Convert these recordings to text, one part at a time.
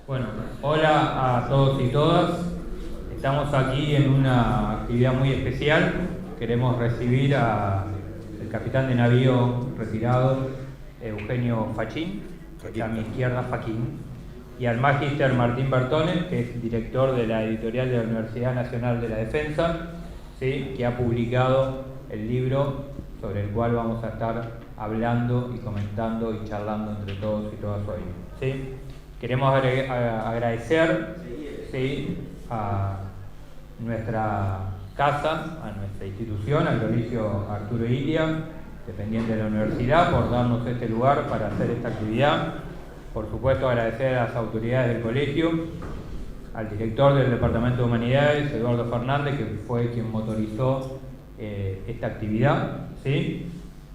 Bueno, hola a todos y todas. Estamos aquí en una actividad muy especial. Queremos recibir al capitán de navío retirado, Eugenio Fachin, que está a mi izquierda, Faquín, y al magíster Martín Bertone, que es director de la editorial de la Universidad Nacional de la Defensa, ¿sí?, que ha publicado el libro sobre el cual vamos a estar hablando y comentando y charlando entre todos y todas hoy, ¿sí? Queremos agradecer, ¿sí?, a nuestra casa, a nuestra institución, al Colegio Arturo Illia, dependiente de la universidad, por darnos este lugar para hacer esta actividad. Por supuesto, agradecer a las autoridades del colegio, al director del Departamento de Humanidades, Eduardo Fernández, que fue quien motorizó esta actividad, ¿sí?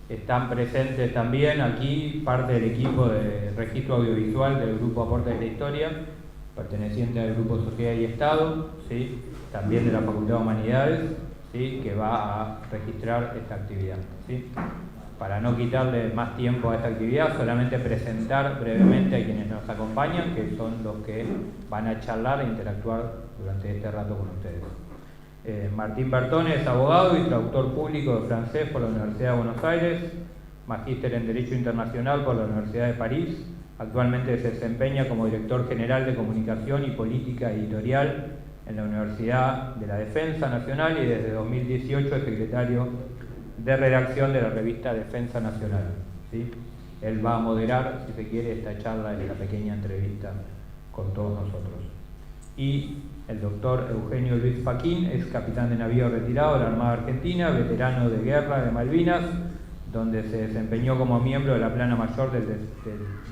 Están presentes también aquí parte del equipo de registro audiovisual del Grupo Aportes de la Historia, perteneciente al Grupo Sociedad y Estado, ¿sí?, también de la Facultad de Humanidades, ¿sí?, que va a registrar esta actividad, ¿sí? Para no quitarle más tiempo a esta actividad, solamente presentar brevemente a quienes nos acompañan, que son los que van a charlar e interactuar durante este rato con ustedes. Martín Bertone es abogado y traductor público de francés por la Universidad de Buenos Aires, magíster en Derecho Internacional por la Universidad de París. Actualmente se desempeña como director general de Comunicación y Política Editorial en la Universidad de la Defensa Nacional y desde 2018 es secretario de redacción de la revista Defensa Nacional, ¿sí? Él va a moderar, si se quiere, esta charla y esta pequeña entrevista con todos nosotros. Y el doctor Eugenio Luis Fachin es capitán de navío retirado de la Armada Argentina, veterano de guerra de Malvinas, donde se desempeñó como miembro de la plana mayor del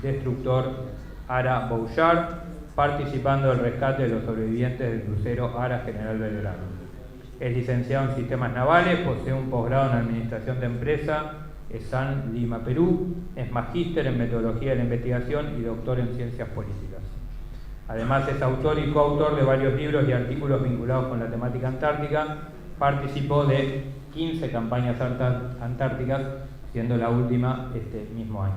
destructor Ara Bouchard, participando del rescate de los sobrevivientes del crucero Ara General Belgrano. Es licenciado en Sistemas Navales, posee un posgrado en Administración de Empresa, ESAN Lima, Perú, es magíster en Metodología de la Investigación y doctor en Ciencias Políticas. Además es autor y coautor de varios libros y artículos vinculados con la temática antártica. Participó de 15 campañas antárticas, siendo la última este mismo año.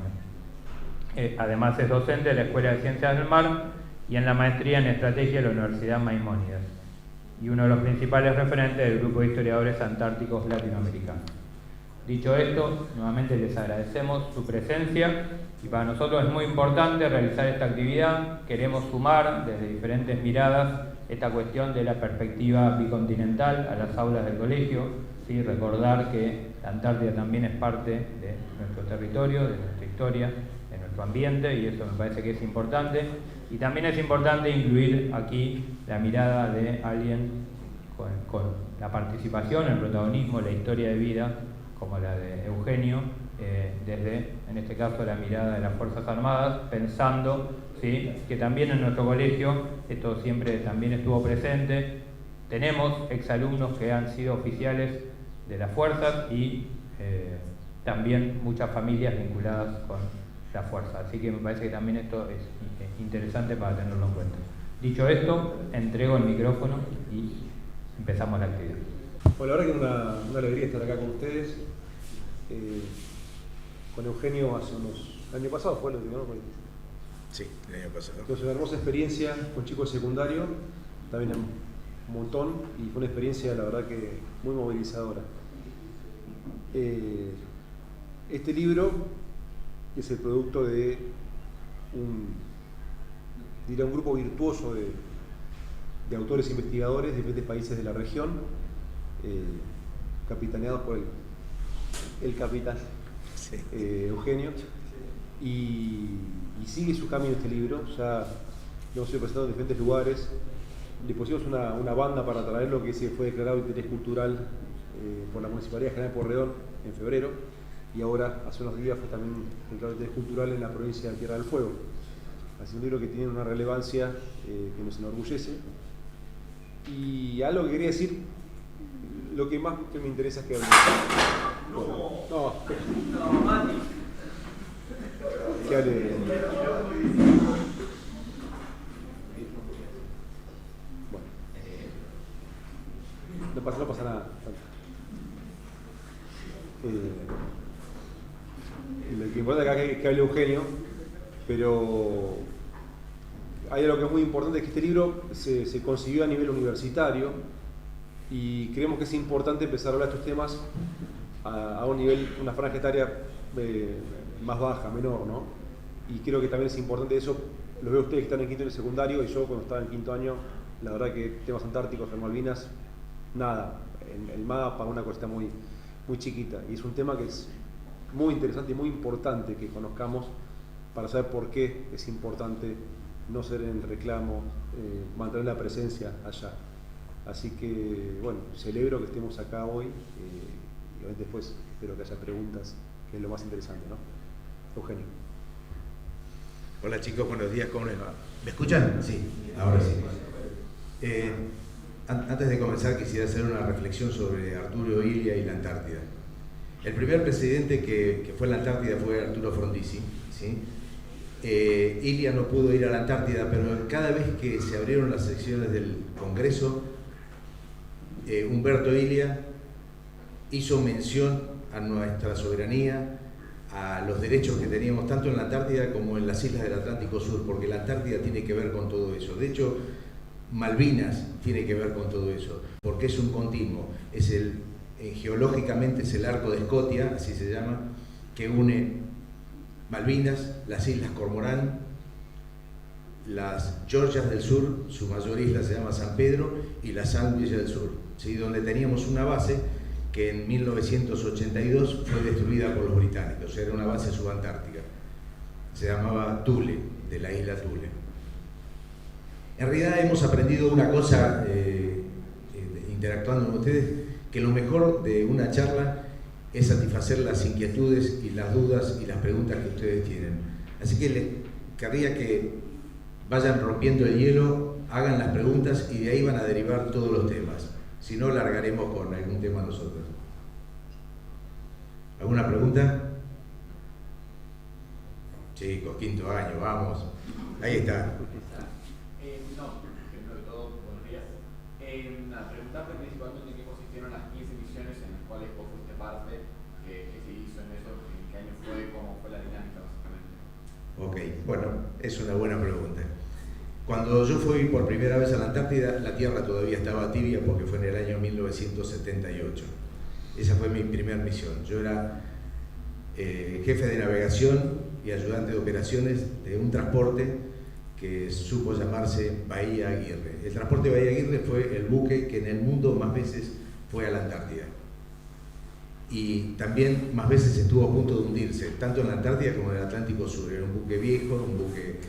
Además es docente de la Escuela de Ciencias del Mar y en la maestría en Estrategia de la Universidad Maimónides, y uno de los principales referentes del Grupo de Historiadores Antárticos Latinoamericanos. Dicho esto, nuevamente les agradecemos su presencia y para nosotros es muy importante realizar esta actividad. Queremos sumar desde diferentes miradas esta cuestión de la perspectiva bicontinental a las aulas del colegio, ¿sí? Recordar que la Antártida también es parte de nuestro territorio, de nuestra historia, de nuestro ambiente, y eso me parece que es importante. Y también es importante incluir aquí la mirada de alguien con la participación, el protagonismo, la historia de vida, como la de Eugenio, desde, en este caso, la mirada de las Fuerzas Armadas, pensando, ¿sí?, que también en nuestro colegio esto siempre también estuvo presente. Tenemos exalumnos que han sido oficiales de las fuerzas y también muchas familias vinculadas con la fuerza, así que me parece que también esto es interesante para tenerlo en cuenta. Dicho esto, entrego el micrófono y empezamos la actividad. Bueno, la verdad que es una alegría estar acá con ustedes. Con Eugenio hace el año pasado fue lo último, ¿no? Sí, el año pasado. Entonces, una hermosa experiencia con chicos de secundario, también un montón, y fue una experiencia, la verdad, que muy movilizadora. Este libro es el producto de un grupo virtuoso de autores e investigadores de diferentes países de la región, capitaneados por el capitán, sí, Eugenio, y sigue su camino este libro. Ya lo hemos ido presentando en diferentes lugares. Le pusimos una banda para traerlo, que fue declarado de interés cultural por la Municipalidad de General Porredón en febrero, y ahora, hace unos días, fue también declarado de interés cultural en la provincia de Tierra del Fuego. Así un libro que tiene una relevancia que nos enorgullece. Y algo que quería decir, lo que más que me interesa es que hable. Que hable. Bueno, no pasa nada. Lo que importa acá es que hable Eugenio, pero hay algo que es muy importante, es que este libro se consiguió a nivel universitario y creemos que es importante empezar a hablar de estos temas a un nivel, una franja etaria más baja, menor, ¿no? Y creo que también es importante eso, lo veo ustedes que están en quinto y en secundario, y yo cuando estaba en quinto año, la verdad que temas antárticos, en Malvinas, nada, el mapa, una cosa muy, muy chiquita, y es un tema que es muy interesante y muy importante que conozcamos para saber por qué es importante no ser en reclamo, mantener la presencia allá. Así que, bueno, celebro que estemos acá hoy y obviamente después espero que haya preguntas, que es lo más interesante, ¿no? Eugenio. Hola chicos, buenos días, ¿cómo les va? ¿Me escuchan? Sí, ahora sí. Antes de comenzar quisiera hacer una reflexión sobre Arturo Illia y la Antártida. El primer presidente que fue a la Antártida fue Arturo Frondizi, ¿sí? Illia no pudo ir a la Antártida, pero cada vez que se abrieron las secciones del Congreso, Humberto Illia hizo mención a nuestra soberanía, a los derechos que teníamos tanto en la Antártida como en las islas del Atlántico Sur, porque la Antártida tiene que ver con todo eso. De hecho, Malvinas tiene que ver con todo eso, porque es un continuo, geológicamente es el arco de Scotia, así se llama, que une Malvinas, las Islas Cormorán, las Georgias del Sur, su mayor isla se llama San Pedro, y las Sandwich del Sur, ¿sí? Donde teníamos una base que en 1982 fue destruida por los británicos, era una base subantártica, se llamaba Thule, de la isla Thule. En realidad hemos aprendido una cosa, interactuando con ustedes, que lo mejor de una charla es satisfacer las inquietudes y las dudas y las preguntas que ustedes tienen. Así que les querría que vayan rompiendo el hielo, hagan las preguntas y de ahí van a derivar todos los temas. Si no, largaremos con algún tema nosotros. ¿Alguna pregunta? Chicos, quinto año, vamos. Ahí está. No, primero de todo, buenos días. La pregunta fue principalmente en qué consistieron las 15 misiones en las cuales vos fuiste parte, que se hizo en eso, en qué año fue, cómo fue la dinámica básicamente. Ok, bueno, es una buena pregunta. Cuando yo fui por primera vez a la Antártida, la Tierra todavía estaba tibia porque fue en el año 1978. Esa fue mi primera misión. Yo era jefe de navegación y ayudante de operaciones de un transporte que supo llamarse Bahía Aguirre. El transporte Bahía Aguirre fue el buque que en el mundo más veces fue a la Antártida. Y también más veces estuvo a punto de hundirse, tanto en la Antártida como en el Atlántico Sur. Era un buque viejo, un buque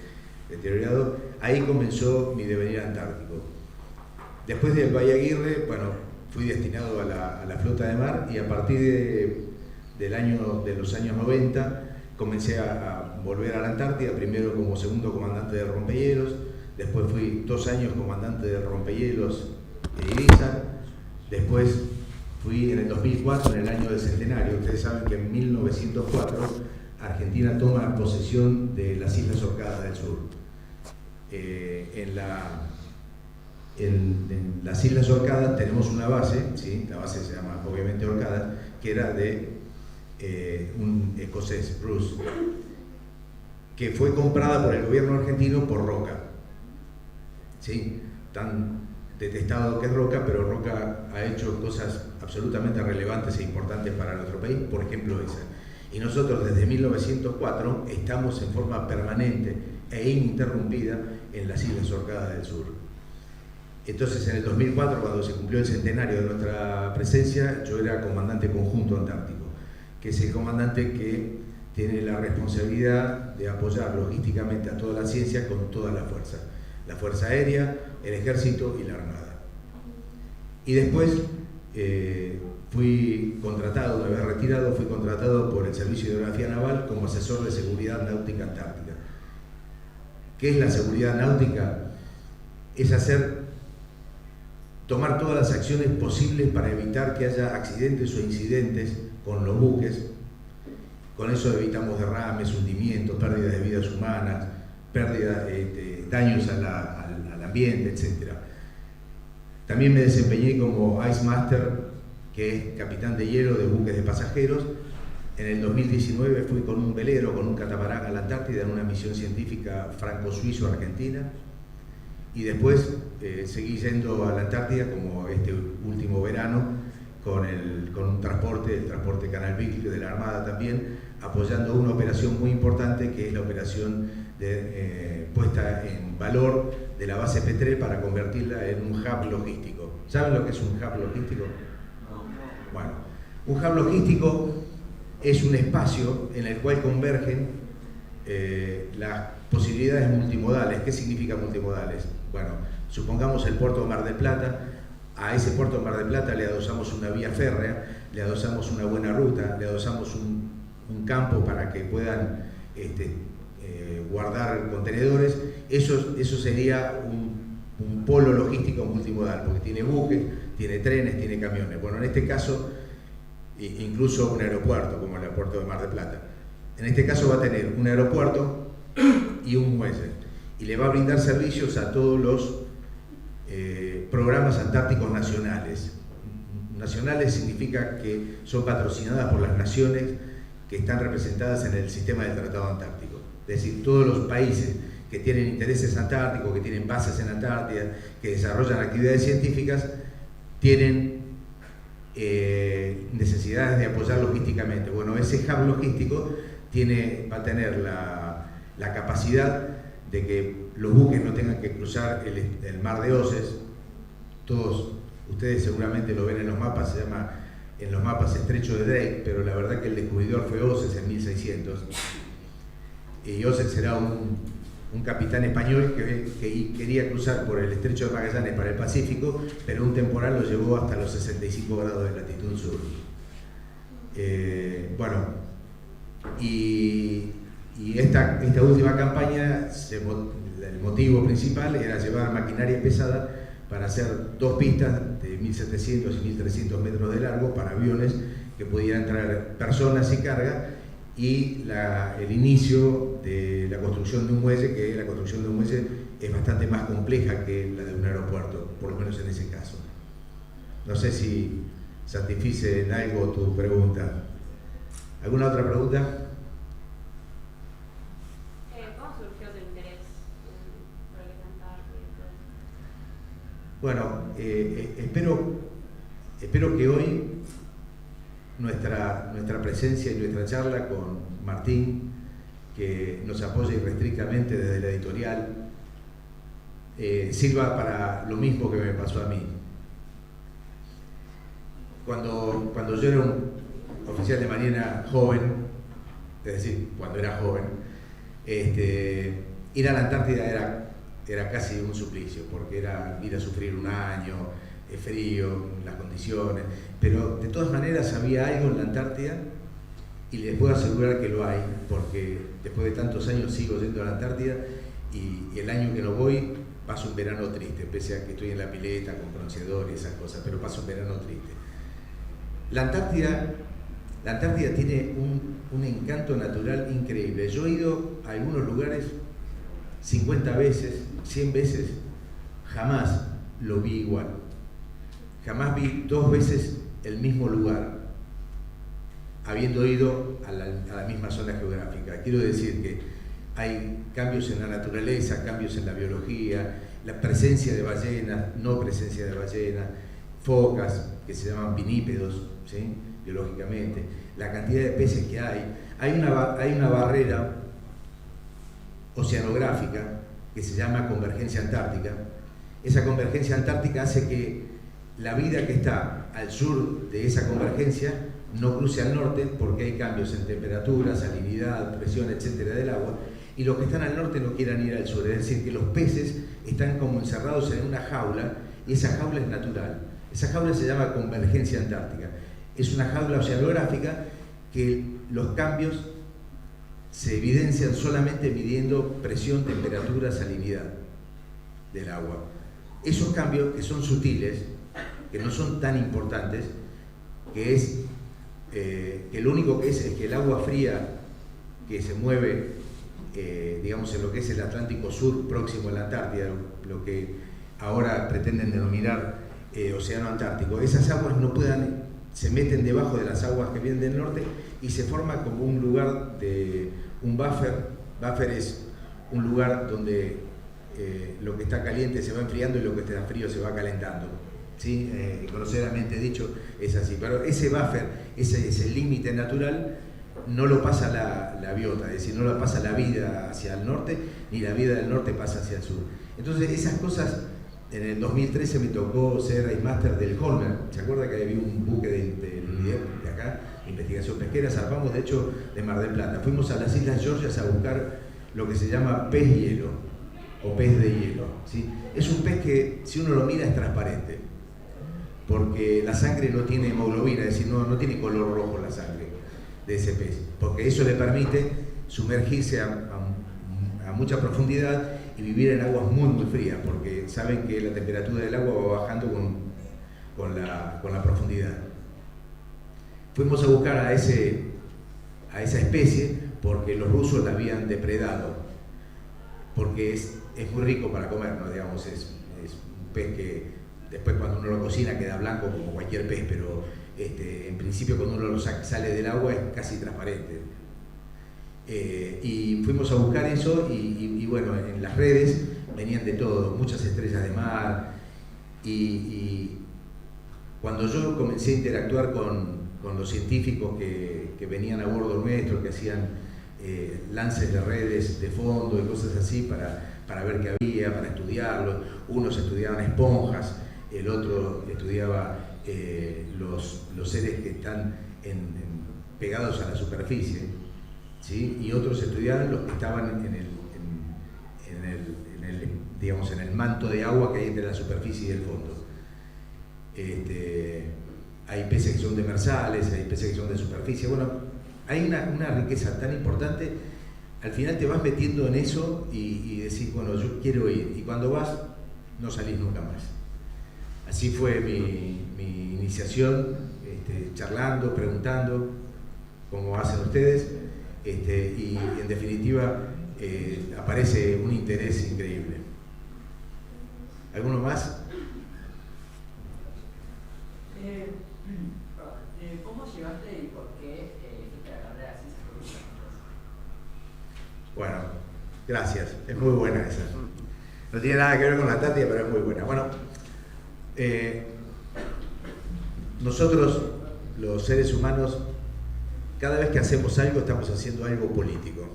deteriorado. Ahí comenzó mi devenir antártico. Después del Bahía Aguirre, bueno, fui destinado a la flota de mar y a partir de los años 90 comencé a volver a la Antártida, primero como segundo comandante de rompehielos, después fui 2 años comandante de rompehielos de Irizar, después fui en el 2004, en el año del centenario. Ustedes saben que en 1904 Argentina toma posesión de las Islas Orcadas del Sur. En las Islas Orcadas tenemos una base, ¿sí? La base se llama obviamente Orcadas, que era de un escocés, Bruce, que fue comprada por el gobierno argentino por Roca, ¿sí? Tan detestado que es Roca, pero Roca ha hecho cosas absolutamente relevantes e importantes para nuestro país, por ejemplo esa. Y nosotros desde 1904 estamos en forma permanente e ininterrumpida en las Islas Orcadas del Sur. Entonces en el 2004, cuando se cumplió el centenario de nuestra presencia, yo era comandante conjunto antártico, que es el comandante que tiene la responsabilidad de apoyar logísticamente a toda la ciencia con toda la Fuerza Aérea, el Ejército y la Armada. Y después fui contratado, una vez retirado, fui contratado por el Servicio de Hidrografía Naval como asesor de seguridad náutica antártica. ¿Qué es la seguridad náutica? Es tomar todas las acciones posibles para evitar que haya accidentes o incidentes con los buques. Con eso evitamos derrames, hundimientos, pérdidas de vidas humanas, daños al ambiente, etc. También me desempeñé como Ice Master, que es capitán de hielo de buques de pasajeros. En el 2019 fui con un velero, con un catamarán a la Antártida en una misión científica franco-suizo-argentina. y después seguí yendo a la Antártida, como este último verano, con un transporte, el transporte Canal Beagle de la Armada también, apoyando una operación muy importante que es la operación de puesta en valor de la base Petrel para convertirla en un hub logístico. ¿Saben lo que es un hub logístico? Bueno, un hub logístico es un espacio en el cual convergen las posibilidades multimodales. ¿Qué significa multimodales? Bueno, supongamos el puerto de Mar del Plata. A ese puerto de Mar del Plata le adosamos una vía férrea, le adosamos una buena ruta, le adosamos un campo para que puedan guardar contenedores. Eso sería un polo logístico multimodal, porque tiene buques, tiene trenes, tiene camiones. Bueno, en este caso, incluso un aeropuerto, como el aeropuerto de Mar del Plata. En este caso va a tener un aeropuerto y un muelle, y le va a brindar servicios a todos los programas antárticos nacionales. Nacionales significa que son patrocinadas por las naciones que están representadas en el sistema del Tratado Antártico. Es decir, todos los países que tienen intereses antárticos, que tienen bases en Antártida, que desarrollan actividades científicas, tienen necesidades de apoyar logísticamente. Bueno, ese hub logístico va a tener la capacidad de que los buques no tengan que cruzar el mar de Oses. Todos ustedes seguramente lo ven en los mapas, se llama en los mapas Estrecho de Drake, pero la verdad que el descubridor fue Oses en 1600. Y Oses era un capitán español que quería cruzar por el Estrecho de Magallanes para el Pacífico, pero un temporal lo llevó hasta los 65 grados de latitud sur. Bueno, y esta última campaña, el motivo principal era llevar maquinaria pesada para hacer 2 pistas de 1.700 y 1.300 metros de largo para aviones que pudieran traer personas y carga, y el inicio de la construcción de un muelle, que la construcción de un muelle es bastante más compleja que la de un aeropuerto, por lo menos en ese caso. No sé si satisfice en algo tu pregunta. ¿Alguna otra pregunta? ¿Cómo surgió tu interés por el Antártida? Bueno, espero que hoy nuestra presencia y nuestra charla con Martín, que nos apoya irrestrictamente desde la editorial, sirva para lo mismo que me pasó a mí. Cuando yo era un oficial de marina joven, es decir, cuando era joven, ir a la Antártida era casi un suplicio, porque era ir a sufrir un año, frío, las condiciones, pero de todas maneras había algo en la Antártida, y les puedo asegurar que lo hay, porque después de tantos años sigo yendo a la Antártida, y el año que no voy paso un verano triste, pese a que estoy en la pileta con bronceador y esas cosas, pero paso un verano triste. La Antártida tiene un encanto natural increíble. Yo he ido a algunos lugares 50 veces, 100 veces, jamás lo vi igual. Jamás vi 2 veces el mismo lugar, habiendo ido a la misma zona geográfica. Quiero decir que hay cambios en la naturaleza, cambios en la biología, la presencia de ballenas, no presencia de ballenas, focas que se llaman pinípedos, ¿sí? Biológicamente, la cantidad de peces que hay. Hay una barrera oceanográfica que se llama convergencia antártica. Esa convergencia antártica hace que la vida que está al sur de esa convergencia no cruce al norte, porque hay cambios en temperatura, salinidad, presión, etcétera, del agua, y los que están al norte no quieran ir al sur. Es decir, que los peces están como encerrados en una jaula, y esa jaula es natural. Esa jaula se llama convergencia antártica. Es una jaula oceanográfica que los cambios se evidencian solamente midiendo presión, temperatura, salinidad del agua. Esos cambios, que son sutiles, que no son tan importantes, que lo único que es que el agua fría que se mueve, digamos, en lo que es el Atlántico Sur próximo a la Antártida, lo que ahora pretenden denominar Océano Antártico, esas aguas se meten debajo de las aguas que vienen del norte y se forma como un lugar un buffer. Buffer es un lugar donde lo que está caliente se va enfriando y lo que está frío se va calentando. ¿Sí? Groseramente dicho es así, pero ese buffer, ese límite natural, no lo pasa la biota, es decir, no lo pasa la vida hacia el norte, ni la vida del norte pasa hacia el sur. Entonces esas cosas, en el 2013 me tocó ser Ice Master del Holmer. ¿Se acuerda que había un buque de acá, investigación pesquera? Zarpamos de hecho de Mar del Plata, fuimos a las Islas Georgias a buscar lo que se llama pez hielo o pez de hielo, ¿sí? Es un pez que si uno lo mira es transparente, porque la sangre no tiene hemoglobina, es decir, no tiene color rojo la sangre de ese pez, porque eso le permite sumergirse a mucha profundidad y vivir en aguas muy frías, porque saben que la temperatura del agua va bajando con la profundidad. Fuimos a buscar a esa especie porque los rusos la habían depredado, porque es muy rico para comer, ¿no? Digamos, es un pez que después cuando uno lo cocina queda blanco como cualquier pez, pero en principio cuando uno lo sale del agua es casi transparente. Y fuimos a buscar eso y bueno, en las redes venían de todo, muchas estrellas de mar, y cuando yo comencé a interactuar con los científicos que venían a bordo nuestro, que hacían lances de redes de fondo y cosas así para ver qué había, para estudiarlo, unos estudiaban esponjas, el otro estudiaba los seres que están pegados a la superficie, ¿sí? Y otros estudiaban los que estaban digamos, en el manto de agua que hay entre la superficie y el fondo. Hay peces que son demersales, hay peces que son de superficie. Bueno, hay una riqueza tan importante. Al final te vas metiendo en eso y decís, bueno, yo quiero ir. Y cuando vas, no salís nunca más. Así fue mi iniciación, charlando, preguntando, como hacen ustedes, y en definitiva aparece un interés increíble. ¿Alguno más? ¿Cómo llegaste y por qué elegiste la carrera de Ciencias Políticas? Bueno, gracias, es muy buena esa. No tiene nada que ver con la táctica, pero es muy buena. Bueno, nosotros, los seres humanos, cada vez que hacemos algo, estamos haciendo algo político,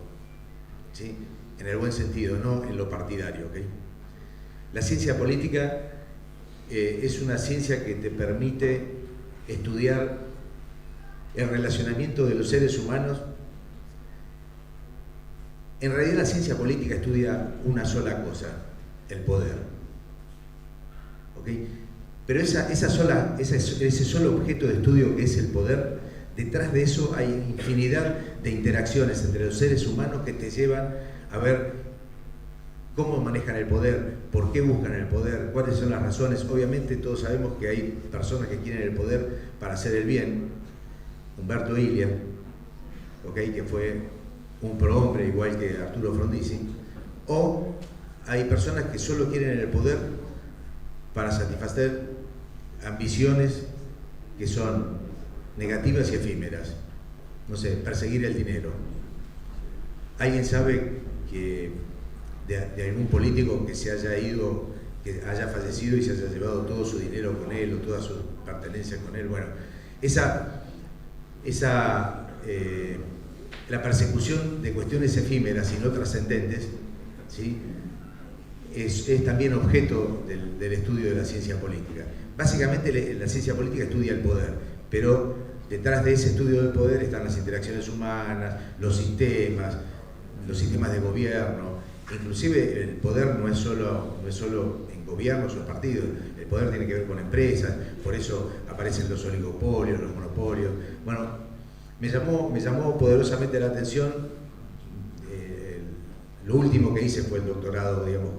¿sí? En el buen sentido, no en lo partidario, ¿okay? La ciencia política es una ciencia que te permite estudiar el relacionamiento de los seres humanos. En realidad la ciencia política estudia una sola cosa, el poder, ¿okay? Pero ese solo objeto de estudio que es el poder, detrás de eso hay infinidad de interacciones entre los seres humanos que te llevan a ver cómo manejan el poder, por qué buscan el poder, cuáles son las razones. Obviamente todos sabemos que hay personas que quieren el poder para hacer el bien. Umberto Ilia, ¿okay? Que fue un prohombre igual que Arturo Frondizi. O hay personas que solo quieren el poder para satisfacer ambiciones que son negativas y efímeras. No sé, perseguir el dinero. ¿Alguien sabe que de algún político que se haya ido, que haya fallecido y se haya llevado todo su dinero con él o todas sus pertenencias con él? Bueno, la persecución de cuestiones efímeras y no trascendentes, ¿sí? es también objeto del estudio de la ciencia política. Básicamente la ciencia política estudia el poder, pero detrás de ese estudio del poder están las interacciones humanas, los sistemas de gobierno. Inclusive el poder no es solo en gobiernos o partidos, el poder tiene que ver con empresas, por eso aparecen los oligopolios, los monopolios. Bueno, me llamó poderosamente la atención. Lo último que hice fue el doctorado, digamos,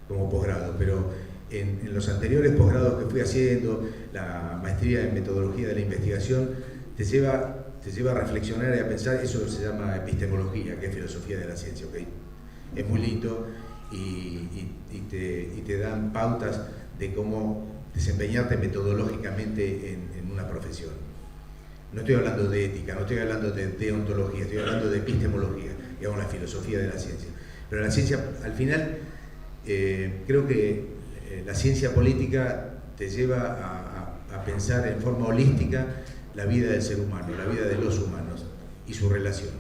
como posgrado, pero en los anteriores posgrados que fui haciendo, la maestría en metodología de la investigación, te lleva a reflexionar y a pensar. Eso se llama epistemología, que es filosofía de la ciencia, ¿okay? Es muy lindo y te dan pautas de cómo desempeñarte metodológicamente en una profesión. No estoy hablando de ética, no estoy hablando de deontología, estoy hablando de epistemología, digamos, la filosofía de la ciencia. Pero la ciencia, al final, Creo que la ciencia política te lleva a pensar en forma holística la vida del ser humano, la vida de los humanos y su relación.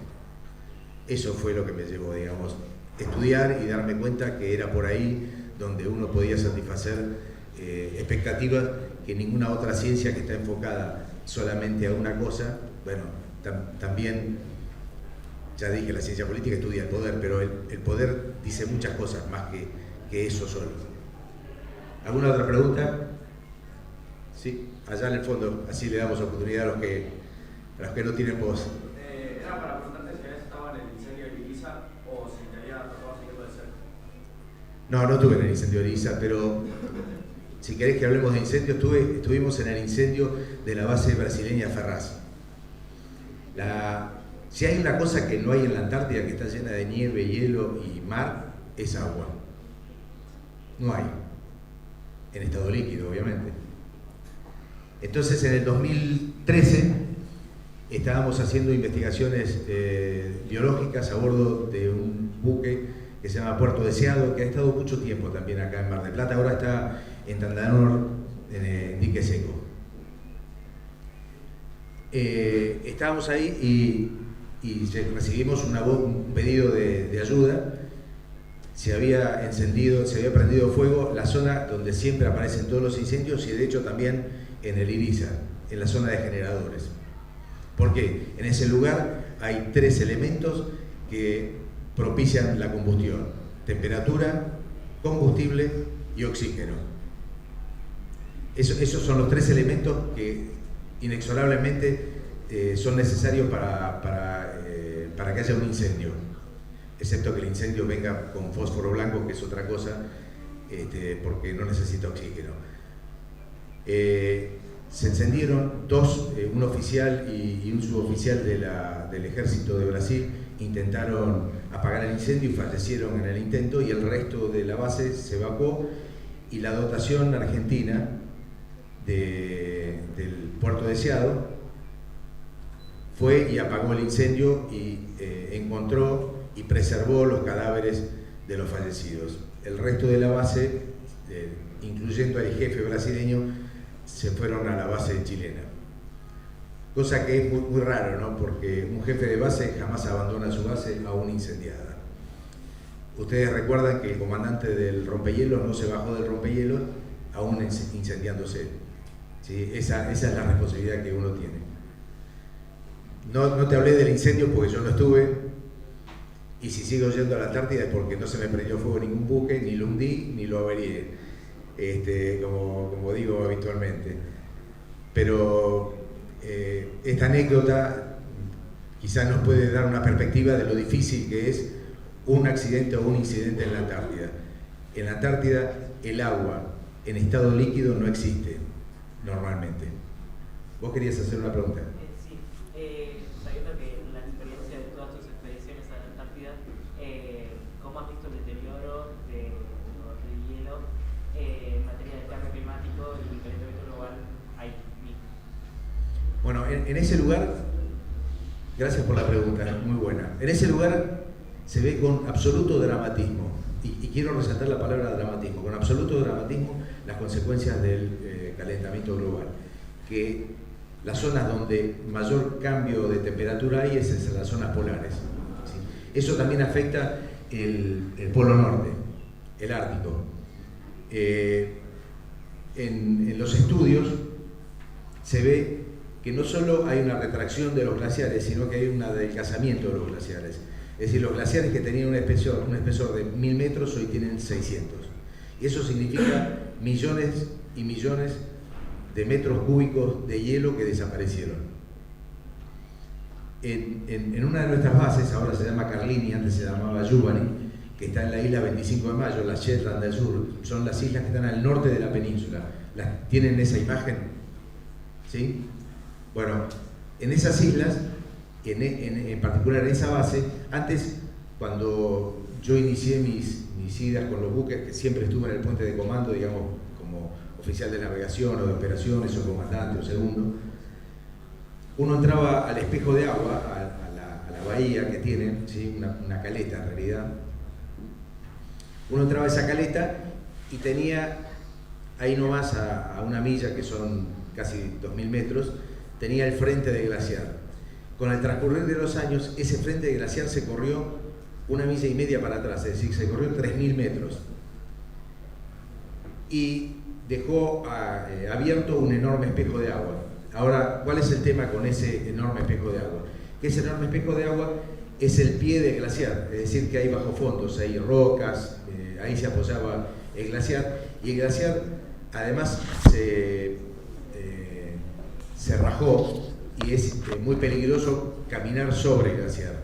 Eso fue lo que me llevó, digamos, estudiar y darme cuenta que era por ahí donde uno podía satisfacer expectativas que ninguna otra ciencia que está enfocada solamente a una cosa, bueno, también, ya dije, la ciencia política estudia el poder, pero el poder dice muchas cosas más que eso solo. ¿Alguna otra pregunta? Sí, allá en el fondo, así le damos oportunidad a los que no tienen voz. Era para preguntarte si habías estado en el incendio de Ibiza o si te había tocado seguirlo de cerca. No estuve en el incendio de Ibiza, pero si querés que hablemos de incendio, estuvimos en el incendio de la base brasileña Ferraz. Si hay una cosa que no hay en la Antártida, que está llena de nieve, hielo y mar, es agua. No hay. En estado líquido, obviamente. Entonces, en el 2013 estábamos haciendo investigaciones biológicas a bordo de un buque que se llama Puerto Deseado, que ha estado mucho tiempo también acá en Mar del Plata. Ahora está en Tandanor, en Dique Seco. Estábamos ahí y recibimos un pedido de ayuda. Se había prendido fuego la zona donde siempre aparecen todos los incendios y de hecho también en el Iriza, en la zona de generadores. ¿Por qué? En ese lugar hay 3 elementos que propician la combustión: temperatura, combustible y oxígeno. Esos son los 3 elementos que inexorablemente son necesarios para que haya un incendio, excepto que el incendio venga con fósforo blanco, que es otra cosa, porque no necesita oxígeno. Se encendieron 2, un oficial y un suboficial del ejército de Brasil intentaron apagar el incendio y fallecieron en el intento, y el resto de la base se evacuó, y la dotación argentina del Puerto Deseado fue y apagó el incendio y encontró y preservó los cadáveres de los fallecidos. El resto de la base, incluyendo al jefe brasileño, se fueron a la base chilena. Cosa que es muy, muy raro, ¿no? Porque un jefe de base jamás abandona su base aún incendiada. Ustedes recuerdan que el comandante del rompehielos no se bajó del rompehielos aún incendiándose. ¿Sí? Esa es la responsabilidad que uno tiene. No te hablé del incendio porque yo no estuve, y si sigo yendo a la Antártida es porque no se me prendió fuego ningún buque, ni lo hundí, ni lo averié, como digo habitualmente. Pero esta anécdota quizás nos puede dar una perspectiva de lo difícil que es un accidente o un incidente en la Antártida. En la Antártida el agua en estado líquido no existe normalmente. ¿Vos querías hacer una pregunta? Sí, sabiendo que la experiencia de todas tus expediciones a la Antártida, ¿cómo has visto el deterioro del hielo en materia de cambio climático y calentamiento global ahí mismo? Bueno, en ese lugar, gracias por la pregunta, muy buena. En ese lugar se ve con absoluto dramatismo, y quiero resaltar la palabra dramatismo, con absoluto dramatismo las consecuencias del calentamiento global. Que las zonas donde mayor cambio de temperatura hay es en las zonas polares. ¿Sí? Eso también afecta el Polo Norte, el Ártico. En los estudios se ve que no solo hay una retracción de los glaciares, sino que hay un adelgazamiento de los glaciares. Es decir, los glaciares que tenían un espesor de 1000 metros hoy tienen 600. Y eso significa millones y millones de metros cúbicos de hielo que desaparecieron. En una de nuestras bases, ahora se llama Carlini, antes se llamaba Giovanni, que está en la isla 25 de Mayo, las Shetland del sur, son las islas que están al norte de la península. ¿Tienen esa imagen? ¿Sí? Bueno, en esas islas, en particular en esa base, antes, cuando yo inicié mis idas con los buques, que siempre estuve en el puente de comando, digamos, como oficial de navegación o de operaciones o comandante o segundo, uno entraba al espejo de agua, a la bahía que tiene, ¿sí? una caleta en realidad, Uno entraba a esa caleta y tenía ahí nomás a una milla, que son casi 2000 metros, tenía el frente del glaciar. Con el transcurrir de los años, ese frente del glaciar se corrió 1,5 millas para atrás, es decir, se corrió 3000 metros. Y dejó abierto un enorme espejo de agua. Ahora, ¿cuál es el tema con ese enorme espejo de agua? Que ese enorme espejo de agua es el pie del glaciar, es decir, que hay bajos hay rocas, ahí se apoyaba el glaciar, y el glaciar además se rajó, y es muy peligroso caminar sobre el glaciar,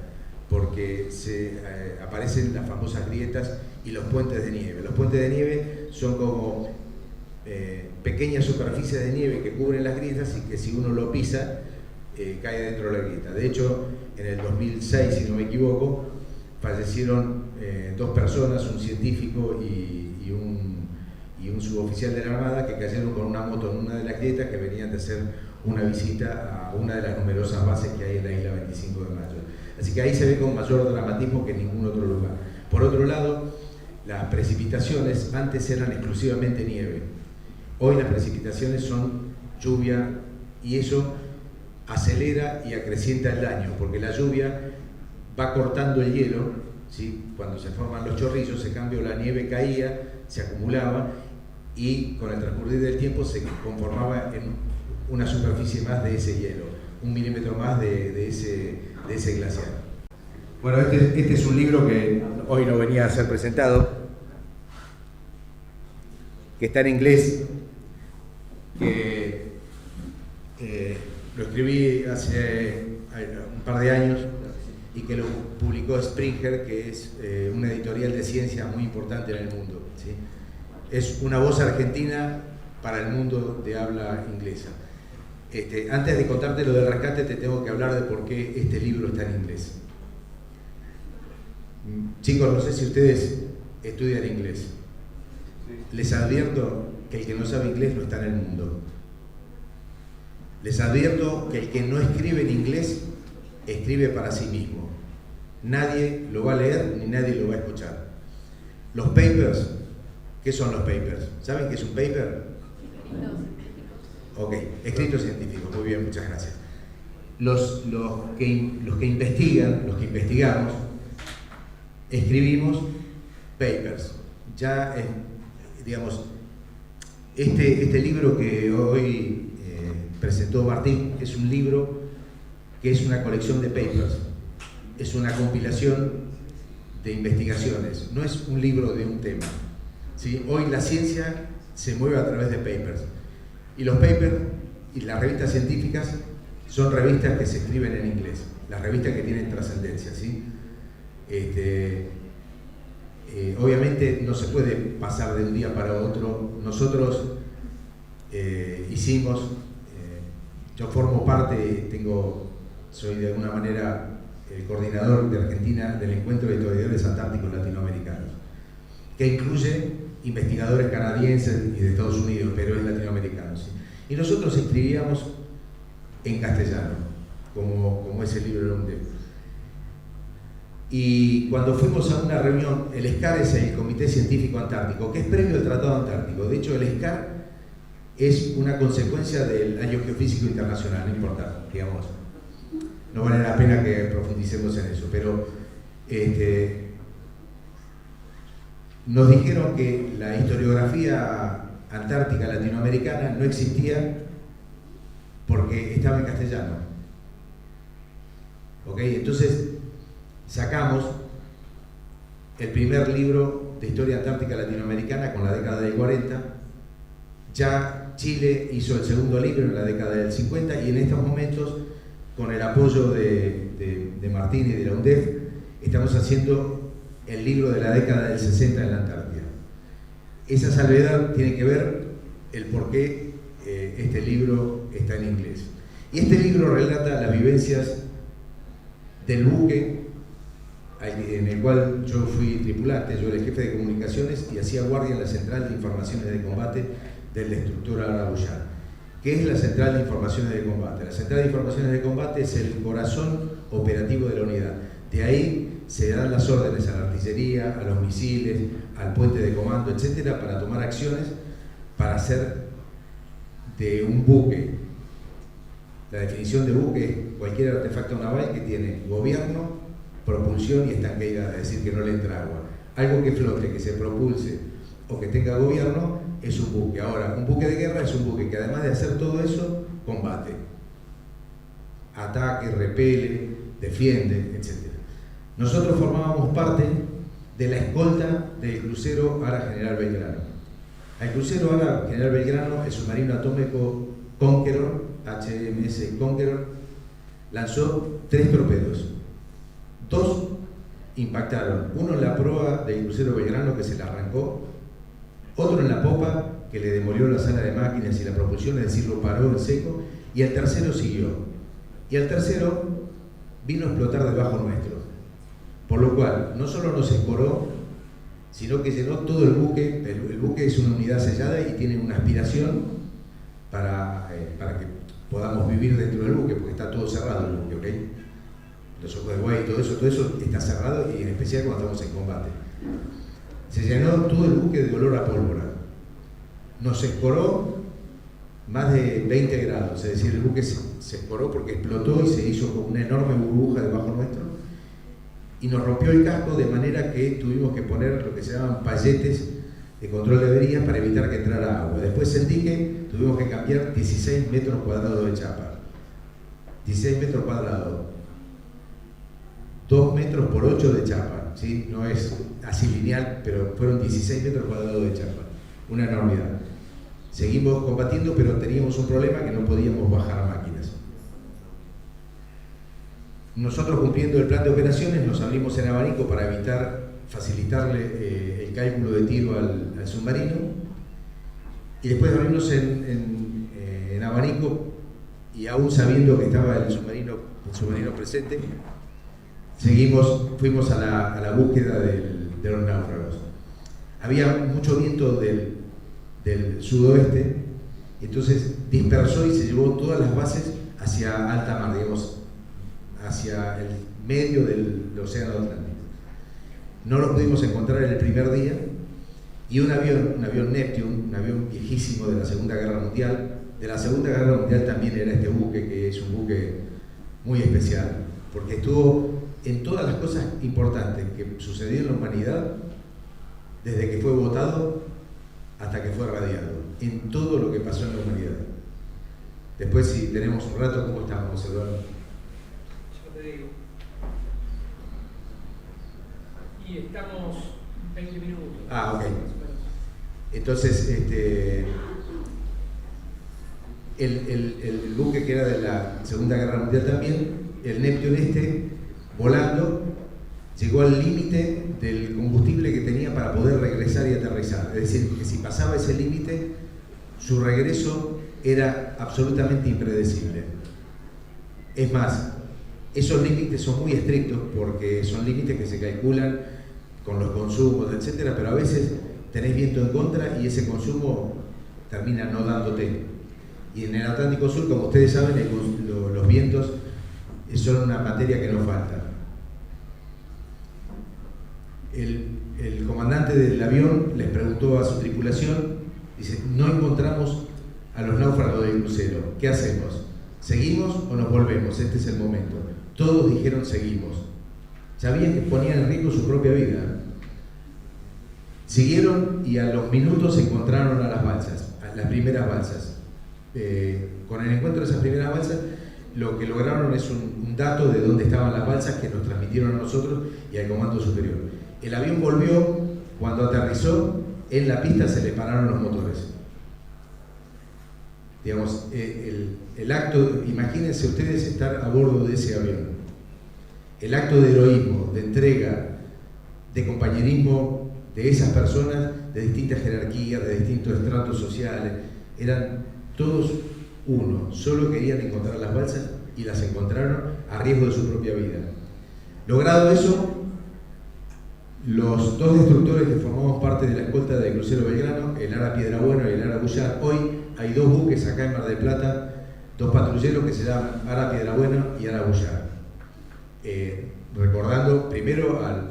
porque aparecen las famosas grietas y los puentes de nieve. Los puentes de nieve son como pequeñas superficies de nieve que cubren las grietas y que si uno lo pisa, cae dentro de la grieta. De hecho, en el 2006, si no me equivoco, fallecieron 2 personas, un científico y un suboficial de la Armada, que cayeron con una moto en una de las grietas, que venían de hacer una visita a una de las numerosas bases que hay en la isla 25 de Mayo. Así que ahí se ve con mayor dramatismo que en ningún otro lugar. Por otro lado, las precipitaciones antes eran exclusivamente nieve. Hoy las precipitaciones son lluvia, y eso acelera y acrecienta el daño, porque la lluvia va cortando el hielo, ¿sí? Cuando se forman los chorrillos, en cambio la nieve caía, se acumulaba, y con el transcurrir del tiempo se conformaba en una superficie más de ese hielo, 1 milímetro más de ese glaciar. Bueno, este es un libro que hoy no venía a ser presentado, que está en inglés, que lo escribí hace un par de años y que lo publicó Springer, que es una editorial de ciencia muy importante en el mundo, ¿sí? Es una voz argentina para el mundo de habla inglesa. Antes de contarte lo del rescate, te tengo que hablar de por qué este libro está en inglés. Chicos, no sé si ustedes estudian inglés. Les advierto que el que no sabe inglés no está en el mundo. Les advierto que el que no escribe en inglés escribe para sí mismo. Nadie lo va a leer ni nadie lo va a escuchar. Los papers, ¿qué son los papers? ¿Saben qué es un paper? Ok, escritos científicos, muy bien, muchas gracias. Los que investigan, los que investigamos, escribimos papers. Ya, digamos, este libro que hoy presentó Martín es un libro que es una colección de papers, es una compilación de investigaciones, no es un libro de un tema, ¿sí? Hoy la ciencia se mueve a través de papers, y los papers y las revistas científicas son revistas que se escriben en inglés, las revistas que tienen trascendencia, ¿sí? Obviamente no se puede pasar de un día para otro. Nosotros hicimos, yo formo parte, soy de alguna manera el coordinador de Argentina del Encuentro de Historiadores Antárticos Latinoamericanos, que incluye investigadores canadienses y de Estados Unidos, pero es latinoamericano, ¿sí? Y nosotros escribíamos en castellano, como ese libro de UNDEP. Y cuando fuimos a una reunión, el SCAR es el Comité Científico Antártico, que es previo al Tratado Antártico. De hecho, el SCAR es una consecuencia del Año Geofísico Internacional, no importa, digamos. No vale la pena que profundicemos en eso, pero nos dijeron que la historiografía antártica latinoamericana no existía porque estaba en castellano. ¿Ok? Entonces sacamos el primer libro de historia antártica latinoamericana con la década del 40. Ya Chile hizo el segundo libro en la década del 50, y en estos momentos, con el apoyo de Martín y de la UNDEF, estamos haciendo el libro de la década del 60 en la Antártida. Esa salvedad tiene que ver el por qué este libro está en inglés. Y este libro relata las vivencias del buque en el cual yo fui tripulante. Yo era el jefe de comunicaciones y hacía guardia en la central de informaciones de combate del destructor Araucarias. ¿Qué es la central de informaciones de combate? La central de informaciones de combate es el corazón operativo de la unidad. De ahí se dan las órdenes a la artillería, a los misiles, al puente de comando, etcétera, para tomar acciones para hacer de un buque. La definición de buque es cualquier artefacto naval que tiene gobierno, propulsión y estanqueidad, es decir, que no le entra agua. Algo que flote, que se propulse o que tenga gobierno es un buque. Ahora, un buque de guerra es un buque que además de hacer todo eso, combate. Ataque, repele, defiende, etc. Nosotros formábamos parte de la escolta del crucero Ara General Belgrano. El crucero Ara General Belgrano, el submarino atómico Conqueror, HMS Conqueror, lanzó 3 torpedos. 2 impactaron, uno en la proa del crucero Belgrano, que se le arrancó, otro en la popa, que le demolió la sala de máquinas y la propulsión, es decir, lo paró en seco, y el tercero siguió. Y el tercero vino a explotar debajo nuestro. Por lo cual, no solo nos escoró, sino que llenó todo el buque. El buque es una unidad sellada y tiene una aspiración para que podamos vivir dentro del buque, porque está todo cerrado el buque, ¿ok? Los ojos de buey y todo eso está cerrado, y en especial cuando estamos en combate. Se llenó todo el buque de olor a pólvora. Nos escoró más de 20 grados, es decir, el buque se escoró porque explotó y se hizo como una enorme burbuja debajo nuestro, y nos rompió el casco, de manera que tuvimos que poner lo que se llaman palletes de control de averías para evitar que entrara agua. Después en dique tuvimos que cambiar 16 metros cuadrados de chapa. 16 metros cuadrados. 2 metros por 8 de chapa, ¿sí? No es así lineal, pero fueron 16 metros cuadrados de chapa. Una enormidad. Seguimos combatiendo, pero teníamos un problema, que no podíamos bajar máquinas. Nosotros, cumpliendo el plan de operaciones, nos abrimos en abanico para facilitarle el cálculo de tiro al submarino, y después de abrirnos en abanico, y aún sabiendo que estaba el submarino presente, fuimos a la búsqueda de los náufragos. Había mucho viento del sudoeste, entonces dispersó y se llevó todas las bases hacia alta mar, digamos, hacia el medio del Océano Atlántico. No los pudimos encontrar en el primer día, y un avión Neptune, un avión viejísimo de la Segunda Guerra Mundial, también era este buque, que es un buque muy especial, porque estuvo en todas las cosas importantes que sucedieron en la humanidad, desde que fue votado hasta que fue radiado, en todo lo que pasó en la humanidad. Después, si tenemos un rato, ¿cómo estamos, Eduardo? Yo te digo. Y estamos 20 minutos. Ah, ok. Entonces, el buque que era de la Segunda Guerra Mundial también, el Neptune volando, llegó al límite del combustible que tenía para poder regresar y aterrizar. Es decir, que si pasaba ese límite, su regreso era absolutamente impredecible. Es más, esos límites son muy estrictos, porque son límites que se calculan con los consumos, etcétera, pero a veces tenés viento en contra y ese consumo termina no dándote. Y en el Atlántico Sur, como ustedes saben, los vientos son una materia que no falta. El comandante del avión les preguntó a su tripulación, dice: no encontramos a los náufragos del crucero, ¿qué hacemos? ¿Seguimos o nos volvemos? Este es el momento. Todos dijeron: seguimos. Sabían que ponían en riesgo su propia vida. Siguieron, y a los minutos encontraron a las balsas, a las primeras balsas. Con el encuentro de esas primeras balsas, lo que lograron es un dato de dónde estaban las balsas, que nos transmitieron a nosotros y al comando superior. El avión volvió. Cuando aterrizó en la pista, se le pararon los motores. Digamos, el acto, imagínense ustedes estar a bordo de ese avión. El acto de heroísmo, de entrega, de compañerismo de esas personas de distintas jerarquías, de distintos estratos sociales, eran todos uno, solo querían encontrar las balsas y las encontraron a riesgo de su propia vida. Logrado eso, los 2 destructores que formamos parte de la escolta del crucero Belgrano, el Ara Piedrabuena y el Ara Bullar, hoy hay 2 buques acá en Mar del Plata, 2 patrulleros que se llaman Ara Piedrabuena y Ara Bullar. Recordando primero a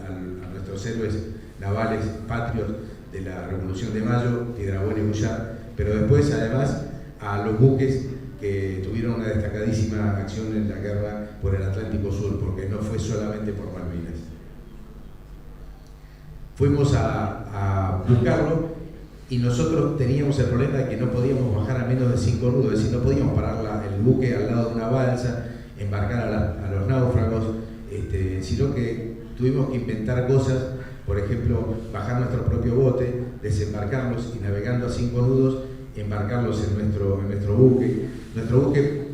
nuestros héroes navales patrios de la Revolución de Mayo, Piedrabuena y Bullar, pero después además a los buques que tuvieron una destacadísima acción en la guerra por el Atlántico Sur, porque no fue solamente por Malvinas. Fuimos a buscarlo y nosotros teníamos el problema de que no podíamos bajar a menos de 5 nudos, es decir, no podíamos parar el buque al lado de una balsa, embarcar a los náufragos, sino que tuvimos que inventar cosas, por ejemplo, bajar nuestro propio bote, desembarcarlos y navegando a 5 nudos, embarcarlos en nuestro buque. Nuestro buque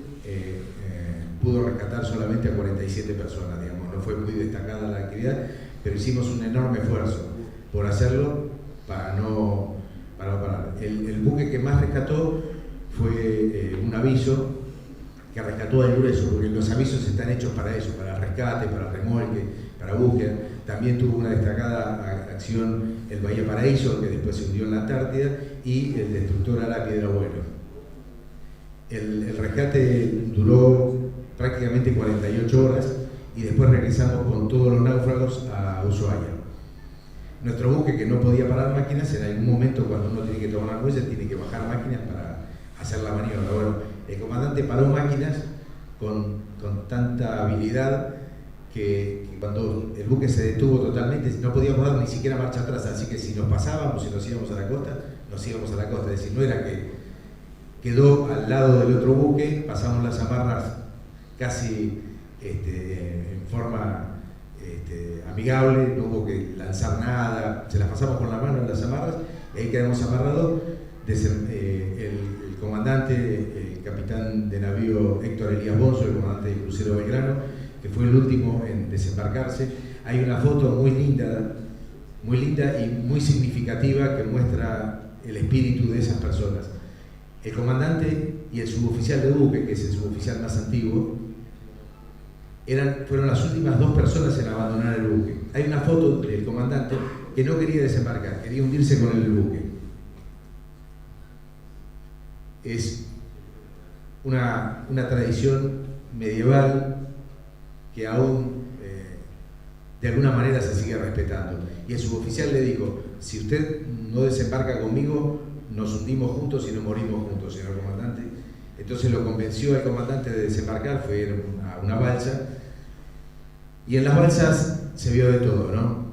pudo rescatar solamente a 47 personas, digamos, no fue muy destacada la actividad, pero hicimos un enorme esfuerzo por hacerlo para no parar. El buque que más rescató fue un aviso que rescató al grueso, porque los avisos están hechos para eso, para rescate, para remolque, para búsqueda. También tuvo una destacada acción el Bahía Paraíso, que después se hundió en la Antártida, y el destructor ala Piedrabuena. El rescate duró prácticamente 48 horas y después regresamos con todos los náufragos a Ushuaia. Nuestro buque, que no podía parar máquinas, en algún momento cuando uno tiene que tomar una huella tiene que bajar máquinas para hacer la maniobra. Bueno, el comandante paró máquinas con tanta habilidad que cuando el buque se detuvo totalmente no podíamos dar ni siquiera marcha atrás, así que si nos pasábamos y nos íbamos a la costa, nos íbamos a la costa. Es decir, no era que quedó al lado del otro buque, pasamos las amarras casi en forma amigable, no hubo que lanzar nada, se las pasamos con la mano en las amarras y ahí quedamos amarrados. El comandante, el capitán de navío Héctor Elías Bonzo, el comandante del crucero Belgrano, que fue el último en desembarcarse. Hay una foto muy linda y muy significativa que muestra el espíritu de esas personas. El comandante y el suboficial de buque, que es el suboficial más antiguo, fueron las últimas 2 personas en abandonar el buque. Hay una foto del comandante que no quería desembarcar, quería hundirse con el buque. Es una tradición medieval que aún de alguna manera se sigue respetando. Y el suboficial le dijo: si usted no desembarca conmigo, nos hundimos juntos y nos morimos juntos, señor comandante. Entonces lo convenció al comandante de desembarcar, fue a una balsa, y en las balsas se vio de todo, ¿no?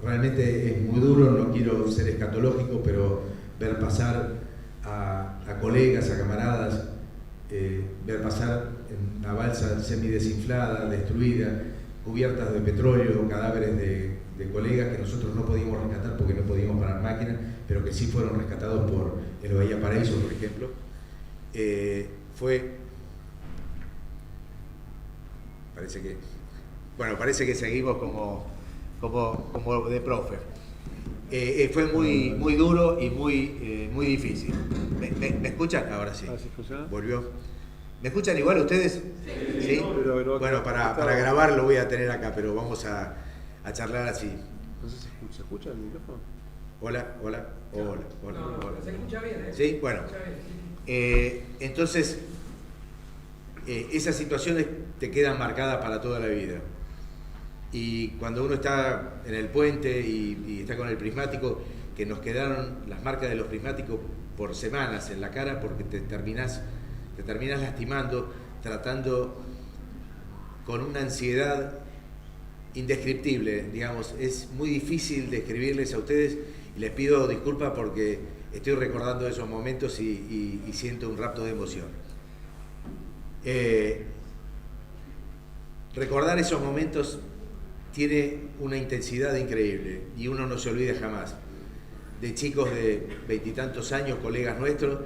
Realmente es muy duro, no quiero ser escatológico, pero ver pasar a colegas, a camaradas, ver pasar en una balsa semidesinflada, destruida, cubiertas de petróleo, cadáveres de colegas que nosotros no podíamos rescatar porque no podíamos parar máquinas, pero que sí fueron rescatados por el Bahía Paraíso, por ejemplo. Parece que seguimos como de profe. Fue muy duro y muy difícil. ¿Me escuchan? Ahora sí. ¿Volvió? ¿Me escuchan igual ustedes? Sí. Bueno, para grabar lo voy a tener acá, pero vamos a charlar así. ¿No se escucha el micrófono? Hola. No, se escucha bien, ¿eh? Sí, bueno. Entonces, esas situaciones te quedan marcadas para toda la vida. Y cuando uno está en el puente y está con el prismático, que nos quedaron las marcas de los prismáticos por semanas en la cara, porque te terminás lastimando, tratando con una ansiedad indescriptible, digamos. Es muy difícil describirles a ustedes y les pido disculpas porque estoy recordando esos momentos y siento un rapto de emoción. Recordar esos momentos tiene una intensidad increíble y uno no se olvida jamás de chicos de 20 y tantos años, colegas nuestros,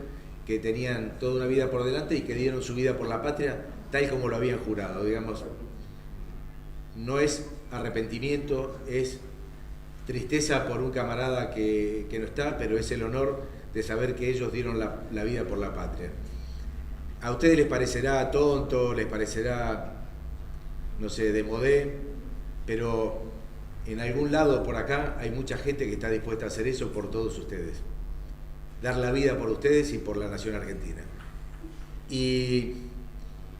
que tenían toda una vida por delante y que dieron su vida por la patria tal como lo habían jurado, digamos. No es arrepentimiento, es tristeza por un camarada que no está, pero es el honor de saber que ellos dieron la vida por la patria. A ustedes les parecerá tonto, les parecerá, no sé, de modé, pero en algún lado por acá hay mucha gente que está dispuesta a hacer eso por todos ustedes. Dar la vida por ustedes y por la nación argentina. Y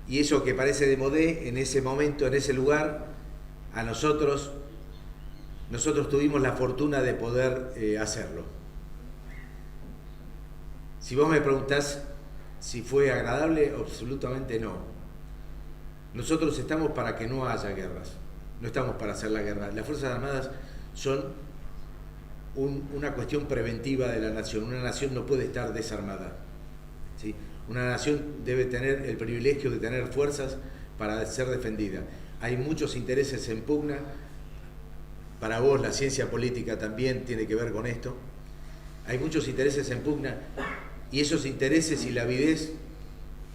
eso que parece de modé, en ese momento, en ese lugar, a nosotros nosotros tuvimos la fortuna de poder hacerlo. Si vos me preguntás si fue agradable, absolutamente no. Nosotros estamos para que no haya guerras, no estamos para hacer la guerra. Las Fuerzas Armadas son una cuestión preventiva de la nación. Una nación no puede estar desarmada, ¿sí? Una nación debe tener el privilegio de tener fuerzas para ser defendida. Hay muchos intereses en pugna. Para vos la ciencia política también tiene que ver con esto. Hay muchos intereses en pugna y esos intereses y la avidez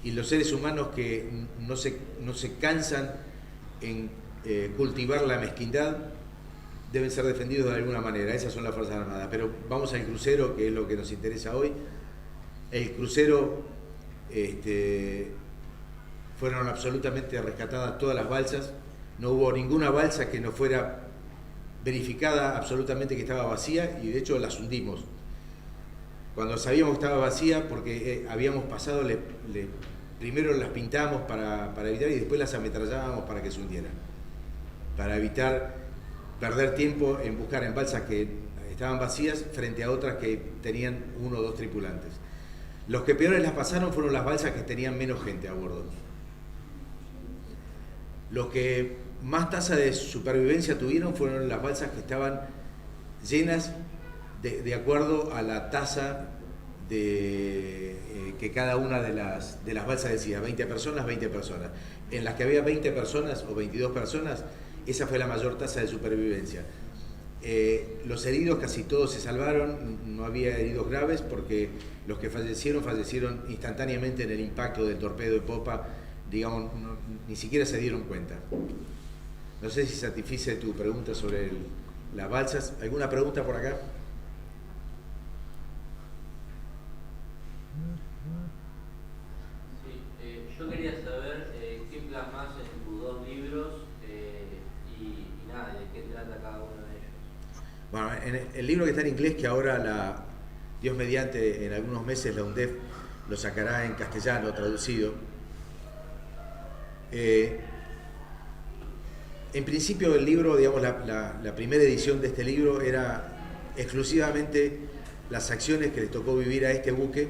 y los seres humanos que no se cansan en cultivar la mezquindad deben ser defendidos de alguna manera. Esas son las Fuerzas Armadas. Pero vamos al crucero, que es lo que nos interesa hoy. El crucero, fueron absolutamente rescatadas todas las balsas. No hubo ninguna balsa que no fuera verificada absolutamente que estaba vacía, y de hecho las hundimos. Cuando sabíamos que estaba vacía, porque habíamos pasado, primero las pintamos para evitar, y después las ametrallábamos para que se hundieran, para evitar perder tiempo en buscar en balsas que estaban vacías frente a otras que tenían 1 o 2 tripulantes. Los que peores las pasaron fueron las balsas que tenían menos gente a bordo. Los que más tasa de supervivencia tuvieron fueron las balsas que estaban llenas de acuerdo a la tasa que cada una de las balsas decía, 20 personas, 20 personas. En las que había 20 personas o 22 personas, esa fue la mayor tasa de supervivencia. Los heridos casi todos se salvaron, no había heridos graves, porque los que fallecieron instantáneamente en el impacto del torpedo de popa, digamos, ni siquiera se dieron cuenta. No sé si satisfice tu pregunta sobre las balsas. ¿Alguna pregunta por acá? Sí, yo quería saber qué plasmas en tus 2 libros y nada, de qué trata cada uno de ellos. Bueno, en el libro que está en inglés, que ahora Dios mediante, en algunos meses la UNDEF lo sacará en castellano, traducido. En principio el libro, digamos, la primera edición de este libro era exclusivamente las acciones que les tocó vivir a este buque,